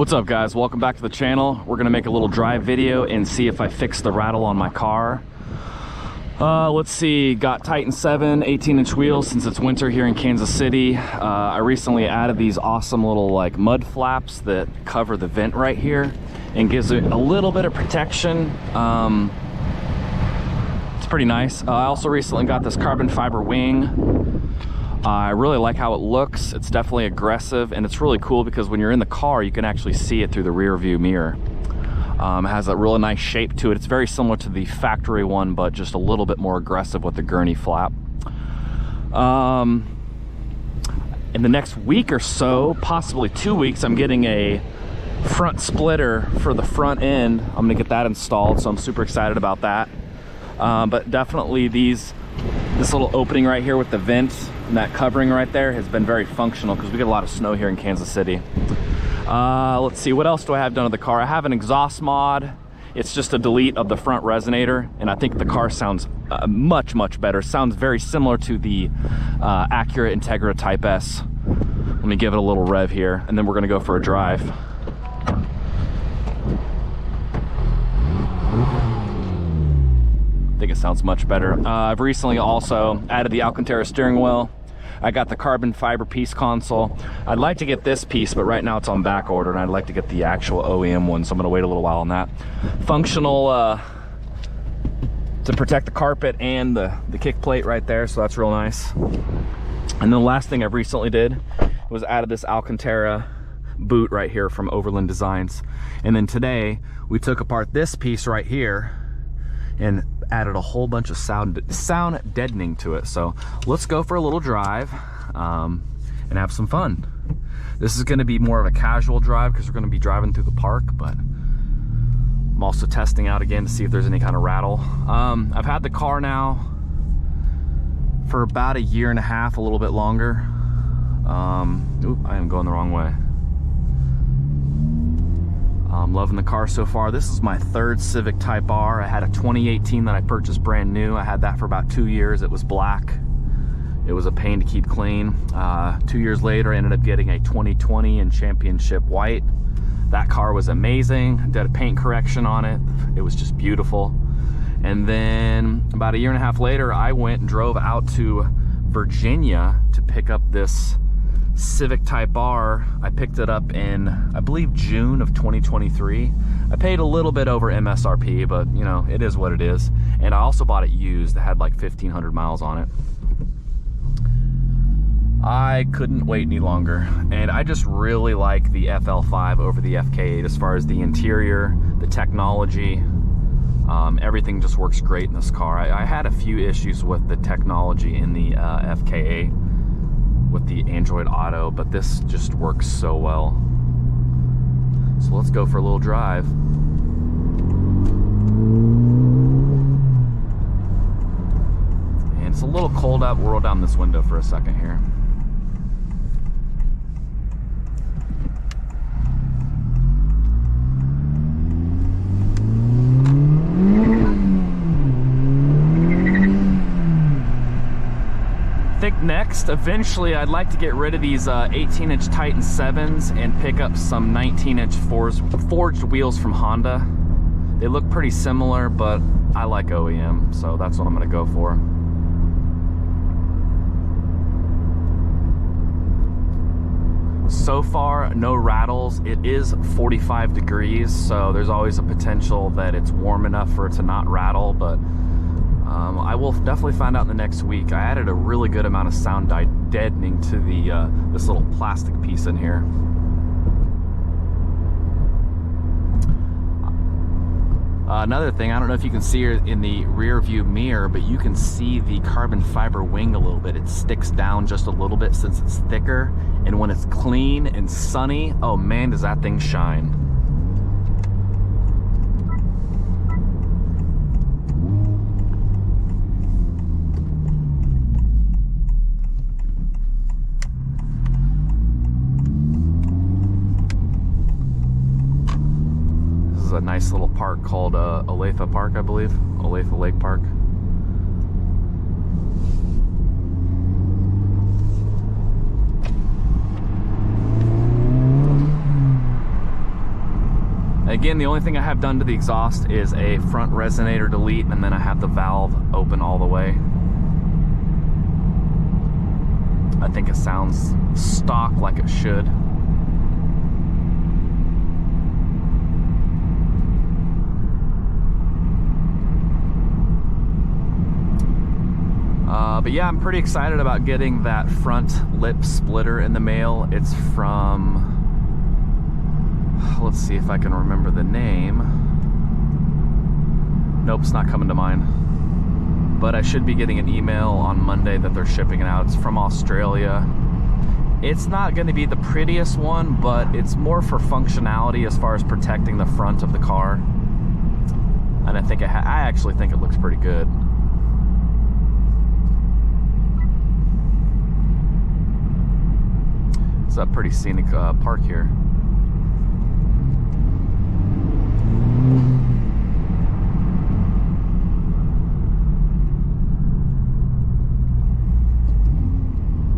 What's up, guys? Welcome back to the channel. We're gonna make a little drive video and see if I fix the rattle on my car. Let's see, got Titan 7 18-inch wheels since it's winter here in Kansas City. I recently added these awesome little like mud flaps that cover the vent right here and gives it a little bit of protection. It's pretty nice. I also recently got this carbon fiber wing. I really like how it looks. It's definitely aggressive, and it's really cool because when you're in the car, you can actually see it through the rear view mirror. It has a really nice shape to it. It's very similar to the factory one, but just a little bit more aggressive with the gurney flap. In the next week or so, possibly 2 weeks, I'm getting a front splitter for the front end. I'm gonna get that installed, so I'm super excited about that. But definitely this little opening right here with the vent and that covering right there has been very functional because we get a lot of snow here in Kansas City. Let's see, what else do I have done to the car? I have an exhaust mod. It's just a delete of the front resonator, and I think the car sounds much better. Sounds very similar to the Acura Integra Type S. Let me give it a little rev here, and then we're gonna go for a drive. I think it sounds much better. I've recently also added the Alcantara steering wheel. I got the carbon fiber piece console. I'd like to get this piece, but right now it's on back order, and I'd like to get the actual OEM one, so I'm gonna wait a little while on that. Functional to protect the carpet and the kick plate right there, so that's real nice. And then the last thing I've recently did was added this Alcantara boot right here from Overland Designs. And then today we took apart this piece right here and added a whole bunch of sound deadening to it. So let's go for a little drive and have some fun. This is gonna be more of a casual drive because we're gonna be driving through the park, but I'm also testing out again to see if there's any kind of rattle. I've had the car now for about 1.5 years, a little bit longer. Oop, I am going the wrong way. I'm loving the car so far. This is my 3rd Civic Type R. I had a 2018 that I purchased brand new. I had that for about 2 years. It was black. It was a pain to keep clean. 2 years later, I ended up getting a 2020 in championship white. That car was amazing. Did a paint correction on it. It was just beautiful. And then about 1.5 years later, I went and drove out to Virginia to pick up this Civic Type R. I picked it up in, I believe, June of 2023. I paid a little bit over MSRP, but you know, it is what it is. And I also bought it used. It had like 1,500 miles on it. I couldn't wait any longer, and I just really like the FL5 over the FK8 as far as the interior, the technology. Everything just works great in this car. I had a few issues with the technology in the FK8 with the Android Auto, but this just works so well. So let's go for a little drive. And it's a little cold out. We'll roll down this window for a second here. I think next, eventually, I'd like to get rid of these 18-inch Titan 7s and pick up some 19-inch forged wheels from Honda. They look pretty similar, but I like OEM, so that's what I'm gonna go for. So far, no rattles. It is 45 degrees, so there's always a potential that it's warm enough for it to not rattle, but I will definitely find out in the next week. I added a really good amount of sound deadening to the this little plastic piece in here. Another thing, I don't know if you can see it in the rear view mirror, but you can see the carbon fiber wing a little bit. It sticks down just a little bit since it's thicker, and when it's clean and sunny, oh man, does that thing shine. A nice little park called Olathe Park, I believe. Olathe Lake Park. Again, the only thing I have done to the exhaust is a front resonator delete, and then I have the valve open all the way. I think it sounds stock like it should. But yeah, I'm pretty excited about getting that front lip splitter in the mail. It's from, let's see if I can remember the name. Nope, it's not coming to mind. But I should be getting an email on Monday that they're shipping it out. It's from Australia. It's not going to be the prettiest one, but it's more for functionality as far as protecting the front of the car. And I think I actually think it looks pretty good. It's a pretty scenic park here.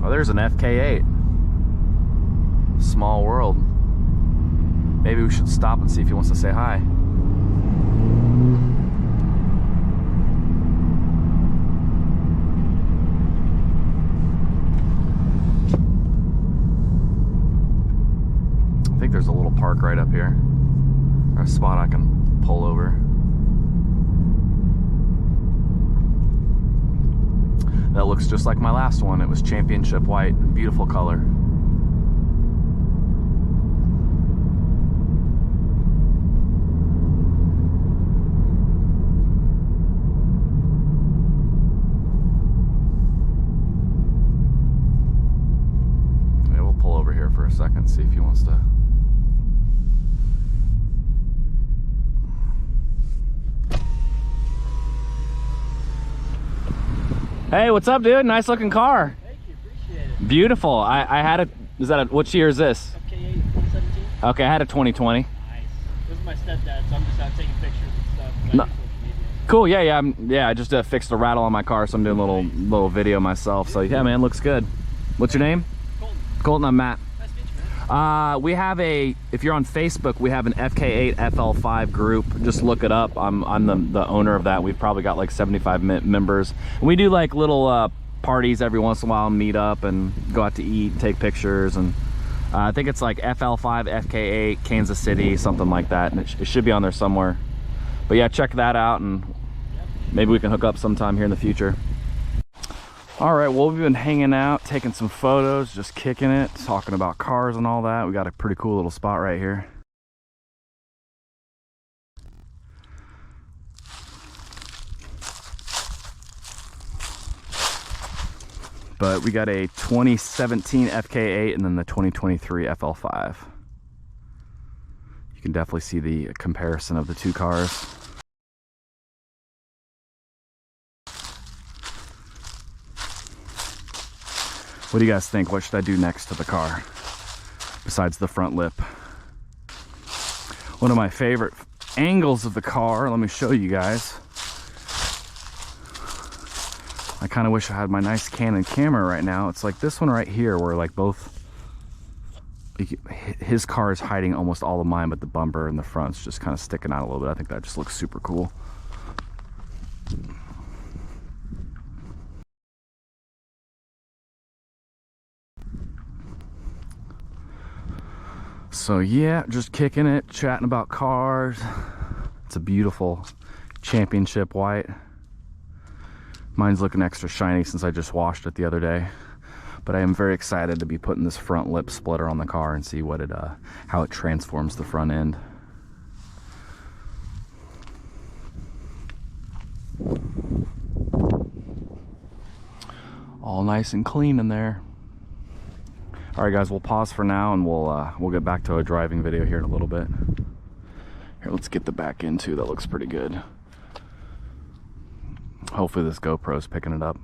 Oh, there's an FK8. Small world. Maybe we should stop and see if he wants to say hi. I think there's a little park right up here, or a spot I can pull over. That looks just like my last one. It was championship white, beautiful color. Yeah, we'll pull over here for a second, see if he wants to. Hey, what's up, dude? Nice looking car. Thank you, appreciate it. Beautiful. I had a, is that a, what year is this? FK8 2017. Okay, I had a 2020. Nice. This is my stepdad, so I'm just out taking pictures and stuff. No. Social media. Cool, yeah, I just fixed a rattle on my car, so I'm doing a little video myself. So yeah, man, looks good. What's your name? Colton. Colton, I'm Matt. Nice to meet you, man. We have if you're on Facebook, we have an FK8 FL5 group. Just look it up. I'm the owner of that. We've probably got like 75 members. And we do like little parties every once in a while, meet up and go out to eat, take pictures. And I think it's like FL5 FK8 Kansas City, something like that. And it should be on there somewhere. But yeah, check that out, and maybe we can hook up sometime here in the future. All right, well, we've been hanging out, taking some photos, just kicking it, talking about cars and all that. We got a pretty cool little spot right here. But we got a 2017 FK8 and then the 2023 FL5. You can definitely see the comparison of the two cars. What do you guys think? What should I do next to the car besides the front lip? One of my favorite angles of the car, let me show you guys. I kind of wish I had my nice Canon camera right now. It's like this one right here where like both, his car is hiding almost all of mine, but the bumper and the front's just kind of sticking out a little bit. I think that just looks super cool. So yeah, just kicking it, chatting about cars. It's a beautiful championship white. Mine's looking extra shiny since I just washed it the other day. But I am very excited to be putting this front lip splitter on the car and see what how it transforms the front end. All nice and clean in there. All right, guys, we'll pause for now, and we'll get back to a driving video here in a little bit. Here, let's get the back end too. That looks pretty good. Hopefully this GoPro's picking it up.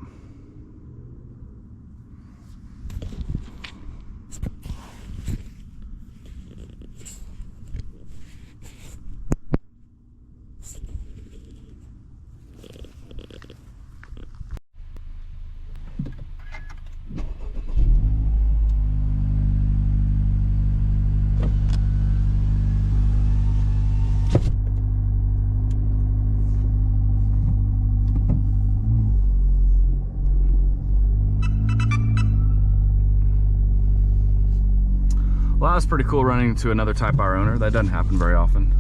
Well, that's pretty cool running into another Type R owner. That doesn't happen very often.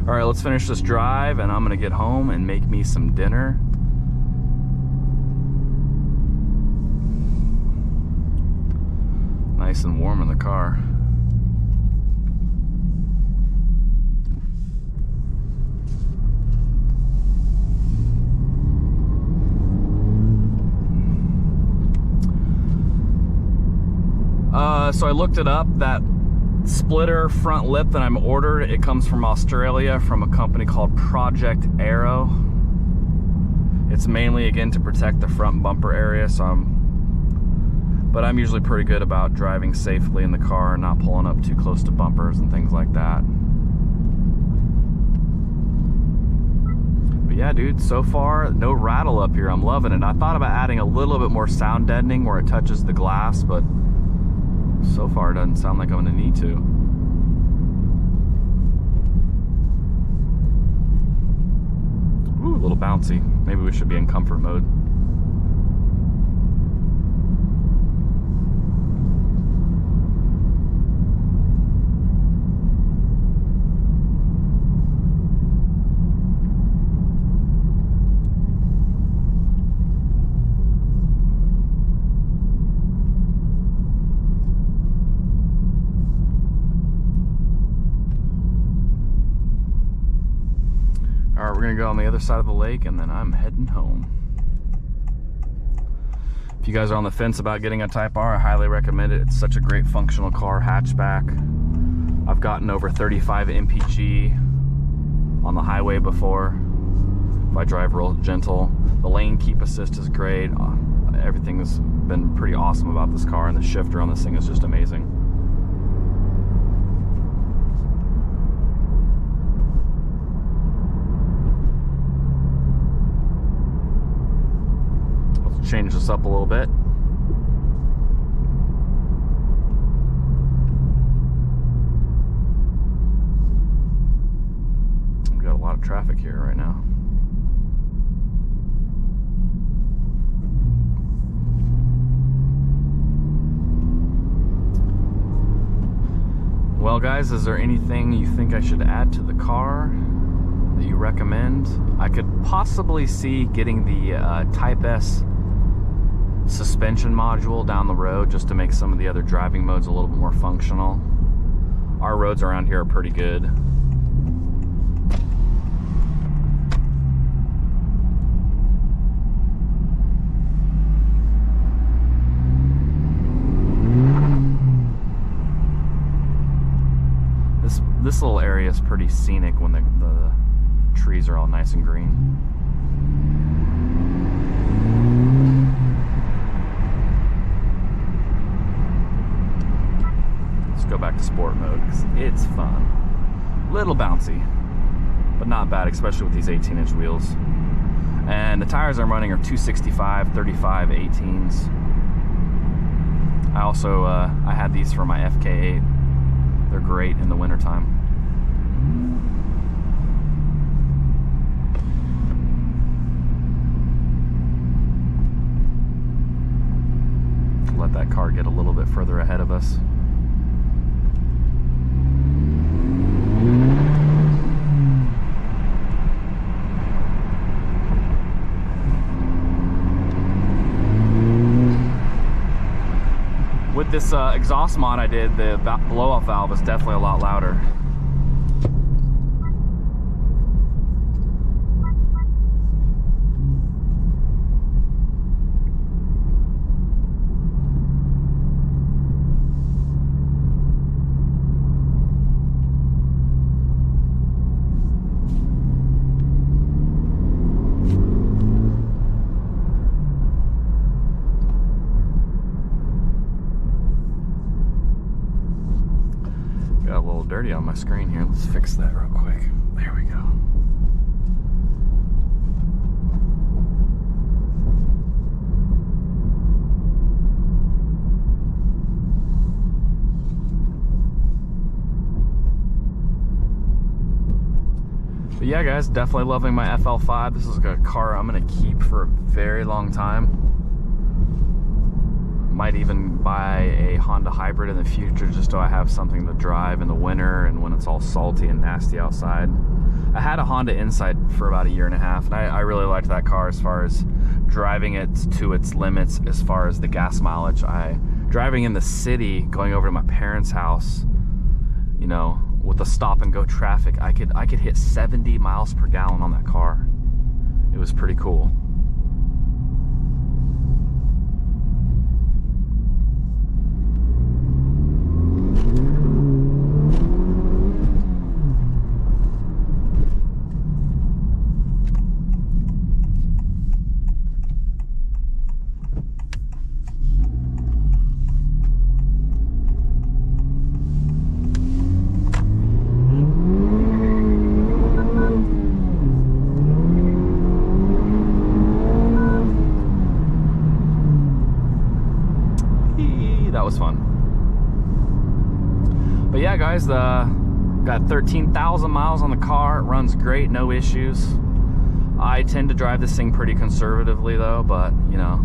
All right, let's finish this drive and I'm gonna get home and make me some dinner. Nice and warm in the car. So I looked it up. That splitter front lip that I'm ordered, it comes from Australia from a company called Project Aero. It's mainly, again, to protect the front bumper area, but I'm usually pretty good about driving safely in the car and not pulling up too close to bumpers and things like that. But yeah, dude, so far, no rattle up here. I'm loving it. I thought about adding a little bit more sound deadening where it touches the glass, but so far it doesn't sound like I'm gonna need to. Ooh, a little bouncy. Maybe we should be in comfort mode. Alright, we're gonna go on the other side of the lake and then I'm heading home. If you guys are on the fence about getting a Type R, I highly recommend it. It's such a great functional car, hatchback. I've gotten over 35 mpg on the highway before. If I drive real gentle. The lane keep assist is great. Everything has been pretty awesome about this car, and the shifter on this thing is just amazing. Change this up a little bit. We've got a lot of traffic here right now. Well guys, is there anything you think I should add to the car that you recommend? I could possibly see getting the Type S suspension module down the road just to make some of the other driving modes a little bit more functional. Our roads around here are pretty good. This little area is pretty scenic when the trees are all nice and green. Go back to sport mode because it's fun. Little bouncy, but not bad, especially with these 18-inch wheels. And the tires I'm running are 265, 35, 18s. I also I had these for my FK8. They're great in the wintertime. Let that car get a little bit further ahead of us. With this exhaust mod I did, the blow-off valve is definitely a lot louder. Dirty on my screen here. Let's fix that real quick. There we go. But yeah guys, definitely loving my FL5. This is a car I'm gonna keep for a very long time. Might even buy a Honda hybrid in the future just so I have something to drive in the winter and when it's all salty and nasty outside. I had a Honda Insight for about 1.5 years, and I really liked that car as far as driving it to its limits as far as the gas mileage. Driving in the city, going over to my parents' house, you know, with the stop and go traffic, I could hit 70 miles per gallon on that car. It was pretty cool. That was fun. But yeah, guys, got 13,000 miles on the car. It runs great, no issues. I tend to drive this thing pretty conservatively though, but you know,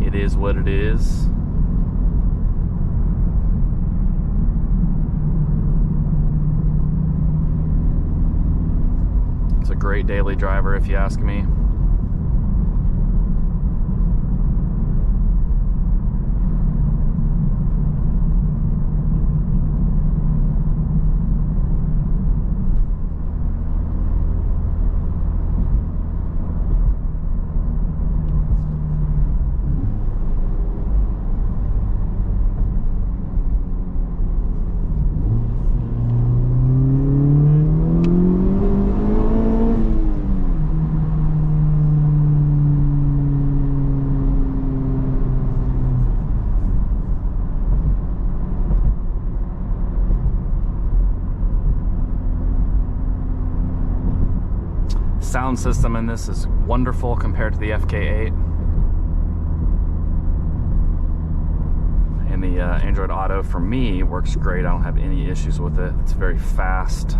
it is what it is. It's a great daily driver if you ask me. Sound system in this is wonderful compared to the FK8. And the Android Auto for me works great. I don't have any issues with it. It's very fast.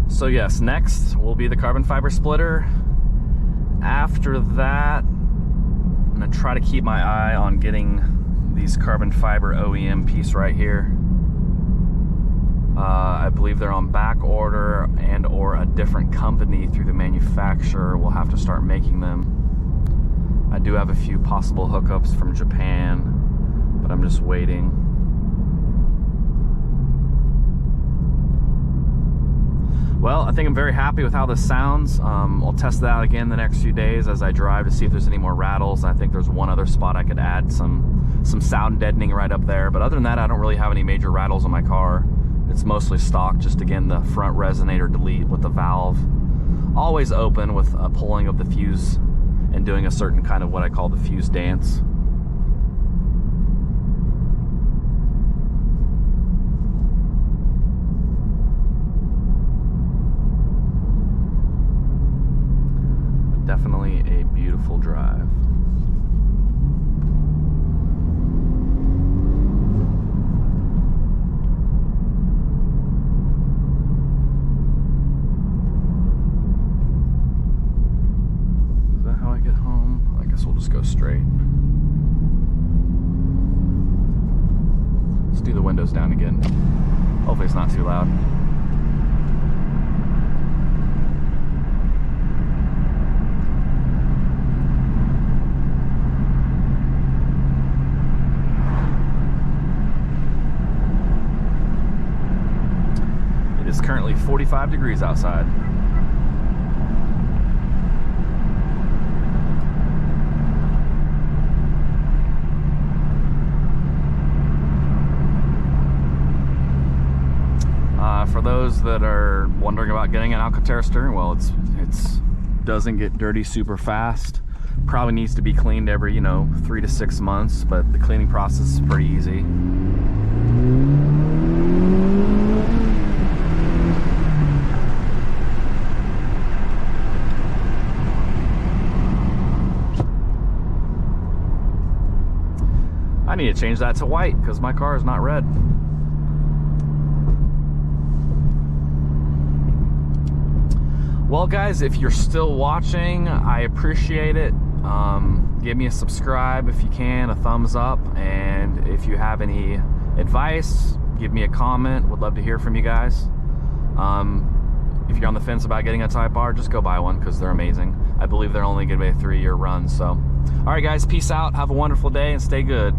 So yes, next will be the carbon fiber splitter. After that, I'm gonna try to keep my eye on getting these carbon fiber OEM piece right here. I believe they're on back order and or a different company through the manufacturer will have to start making them. I do have a few possible hookups from Japan, but I'm just waiting. Well, I think I'm very happy with how this sounds. I'll test that out again the next few days as I drive to see if there's any more rattles. I think there's one other spot I could add some sound deadening right up there. But other than that, I don't really have any major rattles on my car. It's mostly stock, just again, the front resonator delete with the valve always open with a pulling of the fuse and doing a certain kind of what I call the fuse dance. Definitely a beautiful drive. Is that how I get home? I guess we'll just go straight. Let's do the windows down again. Hopefully it's not too loud. It's currently 45 degrees outside. For those that are wondering about getting an Alcantara steering wheel, it's doesn't get dirty super fast. Probably needs to be cleaned every, 3 to 6 months, but the cleaning process is pretty easy. I need to change that to white because my car is not red. Well guys, if you're still watching, I appreciate it. Give me a subscribe if you can, a thumbs up, and if you have any advice, give me a comment. Would love to hear from you guys. If you're on the fence about getting a Type R, just go buy one because they're amazing. I believe they're only going to be a 3-year run. So, all right guys, peace out. Have a wonderful day and stay good.